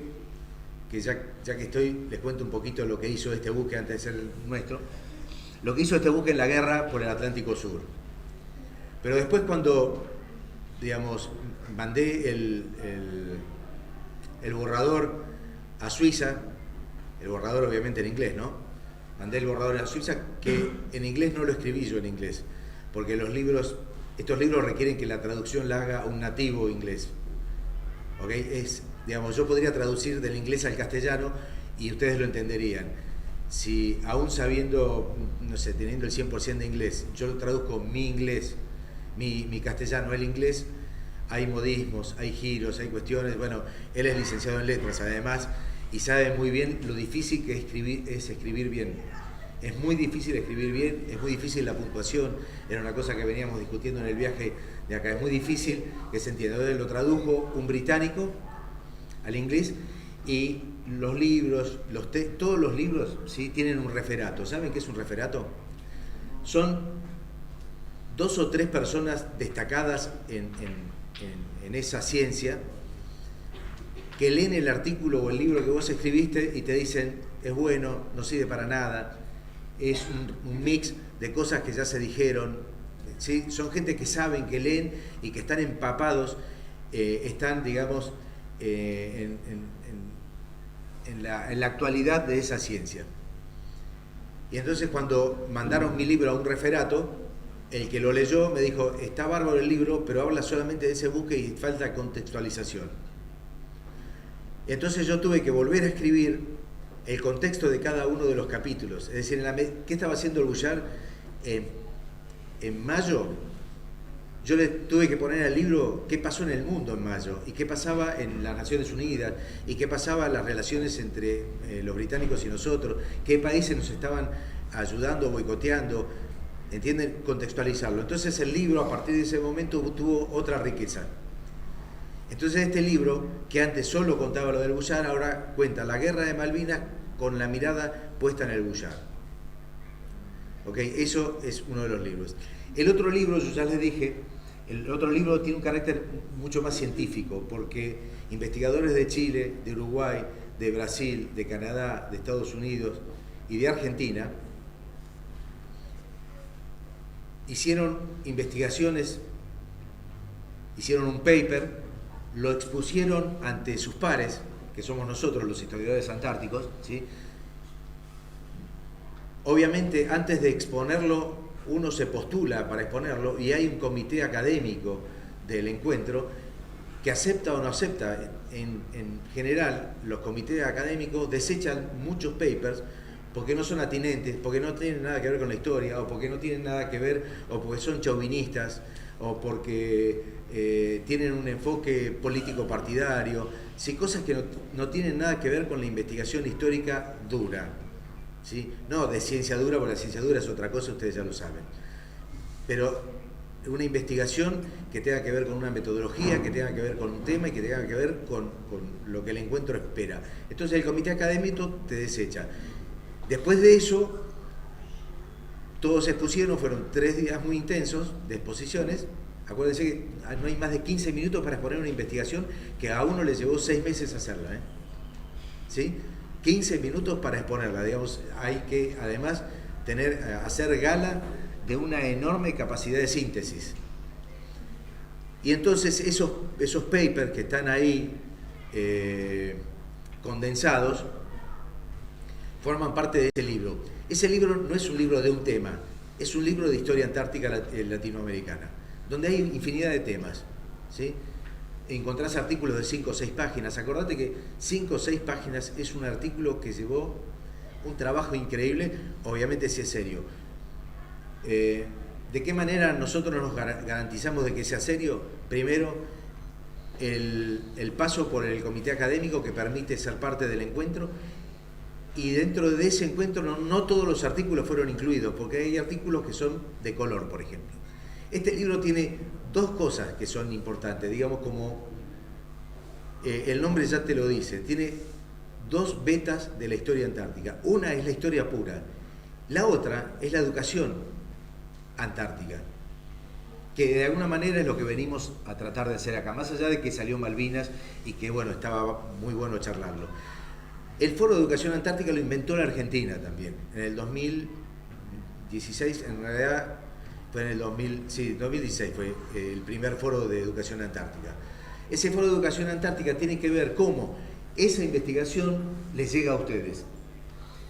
que ya que estoy, les cuento un poquito lo que hizo este buque antes de ser el nuestro, lo que hizo este buque en la guerra por el Atlántico Sur. Pero después, cuando, digamos, mandé el borrador a Suiza, el borrador obviamente en inglés, ¿no? Mandé el borrador a Suiza, que en inglés no lo escribí yo en inglés, porque estos libros requieren que la traducción la haga un nativo inglés. ¿Okay? Digamos, yo podría traducir del inglés al castellano y ustedes lo entenderían. Si aún sabiendo, no sé, teniendo el 100% de inglés, yo lo traduzco mi inglés, mi castellano al inglés, hay modismos, hay giros, hay cuestiones. Bueno, él es licenciado en letras además, y sabe muy bien lo difícil que es escribir bien. Es muy difícil escribir bien, es muy difícil la puntuación, era una cosa que veníamos discutiendo en el viaje de acá, es muy difícil que se entienda. Entonces lo tradujo un británico al inglés, y los libros, todos los libros, ¿sí?, tienen un referato. ¿Saben qué es un referato? Son 2 o 3 personas destacadas en esa ciencia, que leen el artículo o el libro que vos escribiste y te dicen, es bueno, no sirve para nada, es un mix de cosas que ya se dijeron, ¿sí? Son gente que saben, que leen y que están empapados, están, digamos, en la actualidad de esa ciencia. Y entonces, cuando mandaron mi libro a un referato, el que lo leyó me dijo, está bárbaro el libro, pero habla solamente de ese buque y falta contextualización. Entonces yo tuve que volver a escribir el contexto de cada uno de los capítulos. Es decir, ¿qué estaba haciendo el Bullard? En mayo, yo le tuve que poner al libro qué pasó en el mundo en mayo, y qué pasaba en las Naciones Unidas, y qué pasaba en las relaciones entre los británicos y nosotros, qué países nos estaban ayudando, boicoteando, ¿entienden? Contextualizarlo. Entonces el libro, a partir de ese momento, tuvo otra riqueza. Entonces este libro, que antes solo contaba lo del Bullard, ahora cuenta la guerra de Malvinas con la mirada puesta en el Bullard. ¿Okay? Eso es uno de los libros. El otro libro, yo ya les dije, El otro libro tiene un carácter mucho más científico, porque investigadores de Chile, de Uruguay, de Brasil, de Canadá, de Estados Unidos y de Argentina hicieron investigaciones, hicieron un paper, lo expusieron ante sus pares, que somos nosotros los historiadores antárticos, ¿sí? Obviamente, antes de exponerlo, uno se postula para exponerlo y hay un comité académico del encuentro que acepta o no acepta. En general, los comités académicos desechan muchos papers porque no son atinentes, porque no tienen nada que ver con la historia, o porque no tienen nada que ver, o porque son chauvinistas, o porque tienen un enfoque político partidario, sí, cosas que no tienen nada que ver con la investigación histórica dura, ¿sí? No de ciencia dura, porque la ciencia dura es otra cosa, ustedes ya lo saben, pero una investigación que tenga que ver con una metodología, que tenga que ver con un tema y que tenga que ver con lo que el encuentro espera. Entonces el comité académico te desecha. Después de eso, todos se expusieron, fueron 3 días muy intensos de exposiciones. Acuérdense que no hay más de 15 minutos para exponer una investigación que a uno le llevó 6 meses hacerla, ¿eh? ¿Sí? 15 minutos para exponerla, digamos, hay que además hacer gala de una enorme capacidad de síntesis. Y entonces esos papers que están ahí condensados forman parte de ese libro. Ese libro no es un libro de un tema, es un libro de historia antártica latinoamericana, donde hay infinidad de temas, ¿sí? Encontrás artículos de 5 o 6 páginas. Acordate que 5 o 6 páginas es un artículo que llevó un trabajo increíble, obviamente si es serio. ¿De qué manera nosotros nos garantizamos de que sea serio? Primero, el paso por el comité académico que permite ser parte del encuentro, y dentro de ese encuentro no todos los artículos fueron incluidos, porque hay artículos que son de color, por ejemplo. Este libro tiene 2 cosas que son importantes, digamos, como el nombre ya te lo dice, tiene 2 vetas de la historia antártica. Una es la historia pura, la otra es la educación antártica, que de alguna manera es lo que venimos a tratar de hacer acá, más allá de que salió Malvinas y que bueno, estaba muy bueno charlarlo. El Foro de Educación Antártica lo inventó la Argentina también, en el 2016, en realidad fue en el 2016 fue el primer Foro de Educación Antártica. Ese Foro de Educación Antártica tiene que ver cómo esa investigación les llega a ustedes,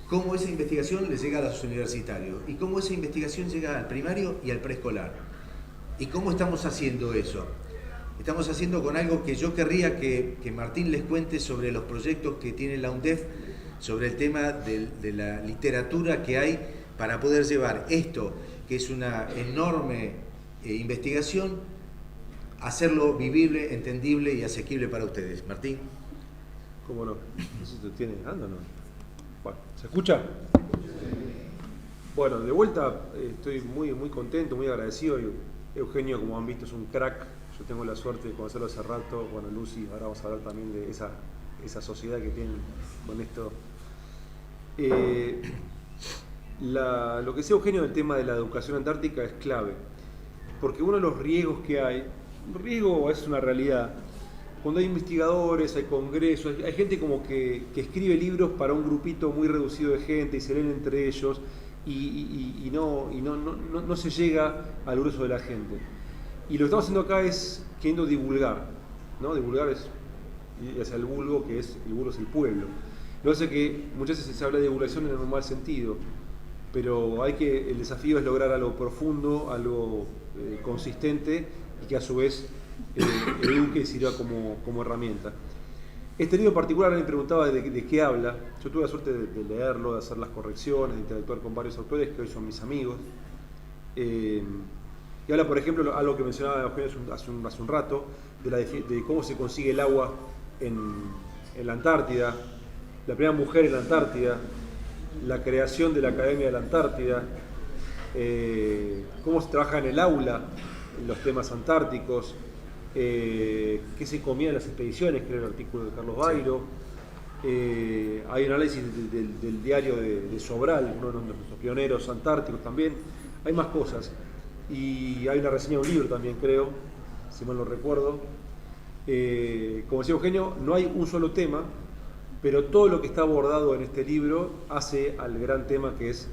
cómo esa investigación les llega a los universitarios y cómo esa investigación llega al primario y al preescolar. ¿Y cómo estamos haciendo eso? Estamos haciendo con algo que yo querría que Martín les cuente sobre los proyectos que tiene la UNDEF, sobre el tema de la literatura que hay para poder llevar esto, que es una enorme investigación, hacerlo vivible, entendible y asequible para ustedes. Martín. ¿Cómo no? ¿Eso te tiene anda o no? Bueno, ¿se escucha? Bueno, de vuelta estoy muy contento, muy agradecido. Eugenio, como han visto, es un crack. Yo tengo la suerte de conocerlo hace rato. Bueno, Lucy, ahora vamos a hablar también de esa sociedad que tienen con esto. Lo que decía Eugenio del tema de la educación antártica es clave, porque uno de los riesgos que hay, un riesgo es una realidad, cuando hay investigadores, hay congresos, hay gente como que escribe libros para un grupito muy reducido de gente y se leen entre ellos y no se llega al grueso de la gente. Y lo que estamos haciendo acá es queriendo divulgar, ¿no? Divulgar es hacia el vulgo, que es el vulgo es el pueblo. Lo hace que muchas veces se habla de divulgación en el normal sentido, pero el desafío es lograr algo profundo, algo consistente y que a su vez eduque y sirva como herramienta. Este libro en particular me preguntaba de qué habla. Yo tuve la suerte de leerlo, de hacer las correcciones, de interactuar con varios autores que hoy son mis amigos. Y habla, por ejemplo, algo que mencionaba Eugenio hace un rato, de cómo se consigue el agua en la Antártida, la primera mujer en la Antártida, la creación de la Academia de la Antártida, cómo se trabaja en el aula, en los temas antárticos, qué se comía en las expediciones, que era el artículo de Carlos Bairo. Hay un análisis del diario de Sobral, uno de nuestros pioneros antárticos también. Hay más cosas. Y hay una reseña de un libro también, creo, si mal no recuerdo. Como decía Eugenio, no hay un solo tema, pero todo lo que está abordado en este libro hace al gran tema que es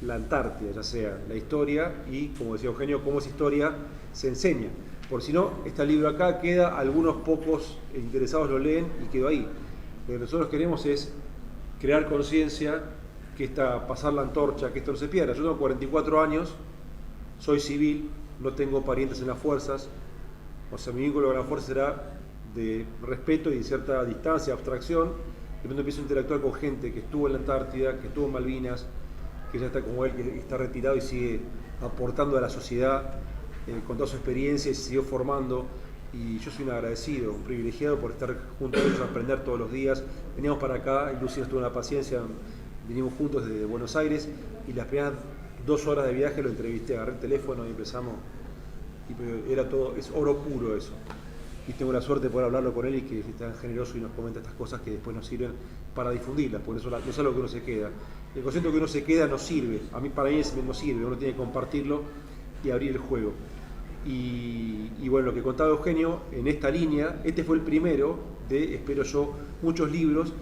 la Antártida, ya sea la historia y, como decía Eugenio, cómo esa historia se enseña. Por si no, este libro acá queda, algunos pocos interesados lo leen y quedó ahí. Lo que nosotros queremos es crear conciencia, pasar la antorcha, que esto no se pierda. Yo tengo 44 años, soy civil, no tengo parientes en las fuerzas, o sea, mi vínculo con la fuerza será de respeto y de cierta distancia, abstracción. De pronto empiezo a interactuar con gente que estuvo en la Antártida, que estuvo en Malvinas, que ya está como él, que está retirado y sigue aportando a la sociedad con toda su experiencia y se siguió formando. Y yo soy un agradecido, un privilegiado por estar junto a ellos, aprender todos los días. Veníamos para acá, y Lucy nos tuvo la paciencia, vinimos juntos desde Buenos Aires y las primeras 2 horas de viaje lo entrevisté, agarré el teléfono y empezamos. Y era todo, es oro puro eso. Y tengo la suerte de poder hablarlo con él y que es tan generoso y nos comenta estas cosas que después nos sirven para difundirlas, porque eso no es algo que uno se queda. El concepto que uno se queda no sirve, para mí no sirve, uno tiene que compartirlo y abrir el juego. Y bueno, lo que contaba Eugenio, en esta línea, este fue el primero de, espero yo, muchos libros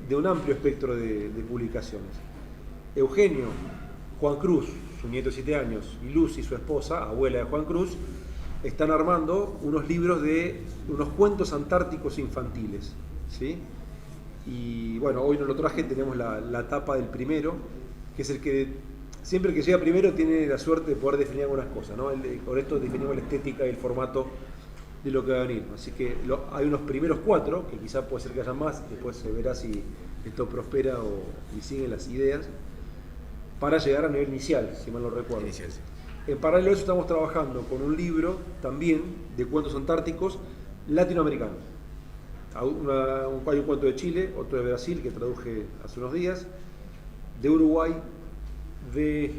de un amplio espectro de publicaciones. Eugenio, Juan Cruz, su nieto de 7 años, y Lucy, su esposa, abuela de Juan Cruz, están armando unos libros de unos cuentos antárticos infantiles, ¿sí? Y bueno, hoy no lo traje, tenemos la tapa del primero, que es el que siempre que llega primero tiene la suerte de poder definir algunas cosas, ¿no? Con esto definimos la estética y el formato de lo que va a venir. Así que hay unos primeros 4, que quizás puede ser que haya más, después se verá si esto prospera y siguen las ideas, para llegar a nivel inicial, si mal no recuerdo. Inicial, sí. En paralelo a eso estamos trabajando con un libro también de cuentos antárticos latinoamericanos. Hay un cuento de Chile, otro de Brasil que traduje hace unos días, de Uruguay, de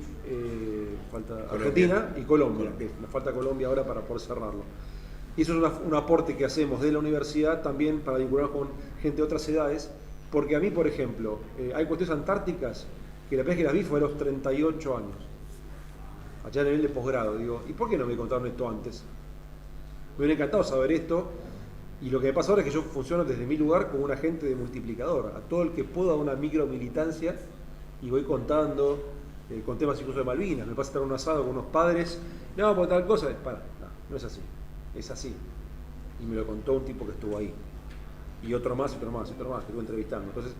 Argentina y Colombia. Que nos falta Colombia ahora para poder cerrarlo. Y eso es un aporte que hacemos de la universidad también para vincularnos con gente de otras edades, porque a mí, por ejemplo, hay cuestiones antárticas que la primera vez que las vi fue a los 38 años. Allá a nivel de posgrado, digo, ¿y por qué no me contaron esto antes? Me hubiera encantado saber esto, y lo que me pasa ahora es que yo funciono desde mi lugar como un agente de multiplicador, a todo el que pueda una micromilitancia, y voy contando con temas incluso de Malvinas. Me pasa estar en un asado con unos padres, no, por tal cosa, no es así, es así. Y me lo contó un tipo que estuvo ahí, y otro más, que estuvo entrevistando. Entonces,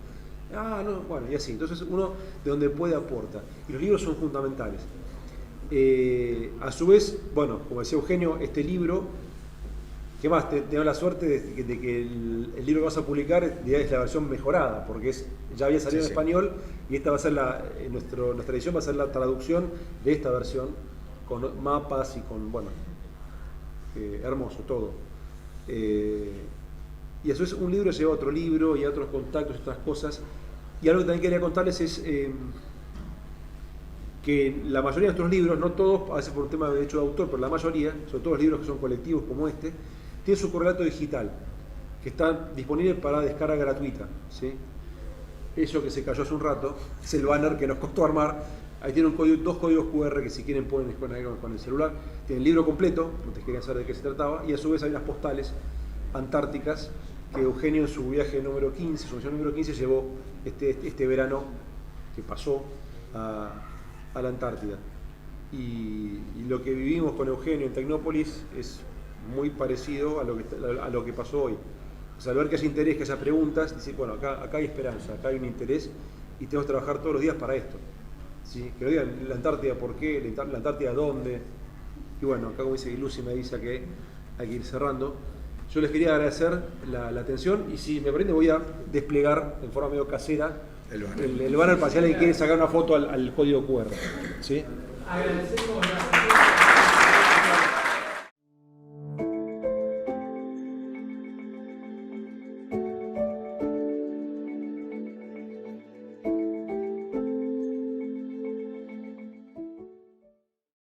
bueno, y así. Entonces uno de donde puede aporta, y los libros son fundamentales. A su vez, bueno, como decía Eugenio, este libro, ¿qué más? Tengo la suerte de que el libro que vas a publicar es la versión mejorada, porque ya había salido en español, y esta va a ser nuestra edición va a ser la traducción de esta versión, con mapas y con, bueno, hermoso todo. Y a su vez un libro lleva a otro libro y a otros contactos, otras cosas. Y algo que también quería contarles es que la mayoría de nuestros libros, no todos, a veces por un tema de derecho de autor, pero la mayoría, sobre todo los libros que son colectivos como este, tienen su correlato digital, que está disponible para descarga gratuita, ¿sí? Eso que se cayó hace un rato es el banner que nos costó armar. Ahí tiene 2 códigos QR que si quieren pueden poner con el celular. Tiene el libro completo, ustedes querían saber de qué se trataba, y a su vez hay unas postales antárticas que Eugenio en su viaje número 15, su misión número 15, llevó este verano que pasó a la Antártida. Y lo que vivimos con Eugenio en Tecnópolis es muy parecido a lo que pasó hoy. O sea, al ver que haya interés, que haya preguntas, decir, bueno, acá hay esperanza, acá hay un interés y tenemos que trabajar todos los días para esto. ¿Sí? Que lo digan, la Antártida, ¿por qué? La Antártida, ¿dónde? Y bueno, acá como dice Lucy, me dice que hay que ir cerrando. Yo les quería agradecer la atención y si me permite voy a desplegar en forma medio casera el banner para si alguien quiere sacar una foto al código QR. ¿Sí? Agradecemos la